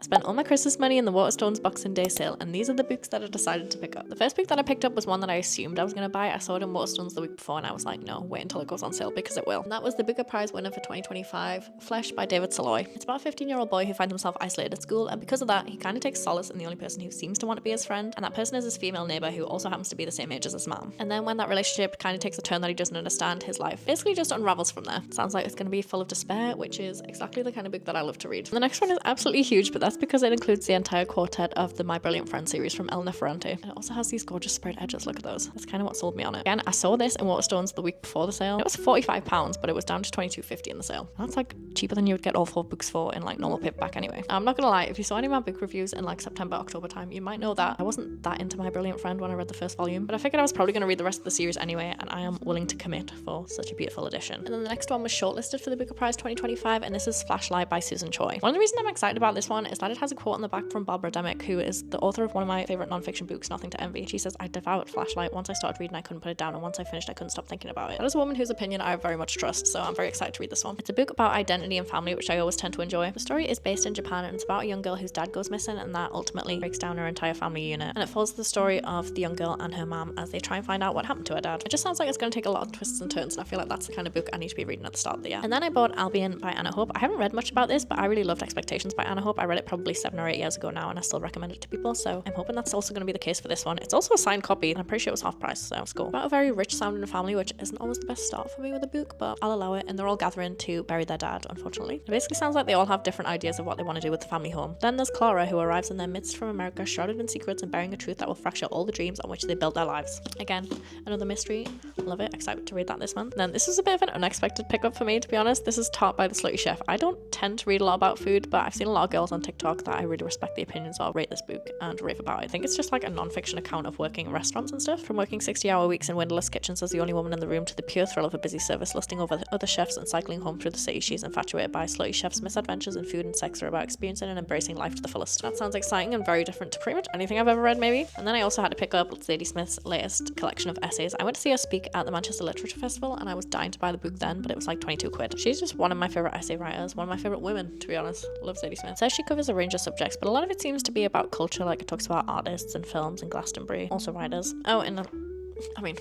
I spent all my Christmas money in the Waterstones Boxing Day sale, and these are the books that I decided to pick up. The first book that I picked up was one that I assumed I was going to buy. I saw it in Waterstones the week before and I was like, no, wait until it goes on sale because it will. And that was the Booker Prize winner for 2025, Flesh by David Saloy. It's about a 15-year-old boy who finds himself isolated at school, and because of that, he kind of takes solace in the only person who seems to want to be his friend, and that person is his female neighbor who also happens to be the same age as his mom. And then when that relationship kind of takes a turn that he doesn't understand, his life basically just unravels from there. It sounds like it's going to be full of despair, which is exactly the kind of book that I love to read. And the next one is absolutely huge, but that's because it includes the entire quartet of the My Brilliant Friend series from Elena Ferrante. And it also has these gorgeous spread edges. Look at those. That's kind of what sold me on it. Again, I saw this in Waterstones the week before the sale. It was £45, but it was down to £22.50 in the sale. That's like cheaper than you would get all 4 books for in like normal paperback anyway. I'm not gonna lie, if you saw any of my book reviews in like September, October time, you might know that I wasn't that into My Brilliant Friend when I read the first volume, but I figured I was probably gonna read the rest of the series anyway, and I am willing to commit for such a beautiful edition. And then the next one was shortlisted for the Booker Prize 2025, and this is Flashlight by Susan Choi. One of the reasons I'm excited about this one is that it has a quote on the back from Barbara Demick, who is the author of one of my favorite non-fiction books, Nothing to Envy. She says, I devoured Flashlight. Once I started reading, I couldn't put it down, and once I finished, I couldn't stop thinking about it. That is a woman whose opinion I very much trust, so I'm very excited to read this one. It's a book about identity and family, which I always tend to enjoy. The story is based in Japan, and it's about a young girl whose dad goes missing, and that ultimately breaks down her entire family unit. And it follows the story of the young girl and her mom as they try and find out what happened to her dad. It just sounds like it's going to take a lot of twists and turns, and I feel like that's the kind of book I need to be reading at the start of the year. And then I bought Albion by Anna Hope. I haven't read much about this, but I really loved Expectations by Anna Hope. I read it probably 7 or 8 years ago now, and I still recommend it to people, so I'm hoping that's also going to be the case for this one. It's also a signed copy, and I'm pretty sure it was half price, so it's cool. About a very rich sounding family, which isn't always the best start for me with a book, but I'll allow it, and they're all gathering to bury their dad, unfortunately. It basically sounds like they all have different ideas of what they want to do with the family home. Then there's Clara, who arrives in their midst from America, shrouded in secrets and bearing a truth that will fracture all the dreams on which they built their lives. Again, another mystery. Love it. Excited to read that this month. Then this is a bit of an unexpected pickup for me, to be honest. This is Taught by the Slutty Chef. I don't tend to read a lot about food, but I've seen a lot of girls on TikTok that I really respect the opinions of rate this book and rave about it. I think it's just like a non-fiction account of working in restaurants and stuff. From working 60-hour weeks in windowless kitchens as the only woman in the room to the pure thrill of a busy service, lusting over other chefs and cycling home through the city she's infatuated by, Slutty Chef's misadventures in food and sex are about experiencing and embracing life to the fullest. That sounds exciting and very different to pretty much anything I've ever read, maybe. And then I also had to pick up Zadie Smith's latest collection of essays. I went to see her speak at the Manchester Literature Festival, and I was dying to buy the book then, but it was like 22 quid. She's just one of my favourite essay writers, one of my favourite women, to be honest. Love Zadie Smith. So she covers a range of subjects, but a lot of it seems to be about culture, like it talks about artists and films and Glastonbury, also writers. Oh, and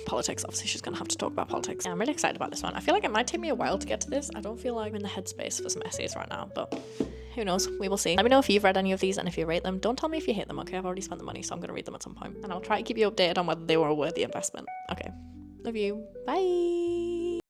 politics. Obviously, she's gonna have to talk about politics. Yeah, I'm really excited about this one. I feel like it might take me a while to get to this. I don't feel like I'm in the headspace for some essays right now, but who knows? We will see. Let me know if you've read any of these and if you rate them. Don't tell me if you hate them, okay? I've already spent the money, so I'm gonna read them at some point. And I'll try to keep you updated on whether they were a worthy investment. Okay. Love you. Bye.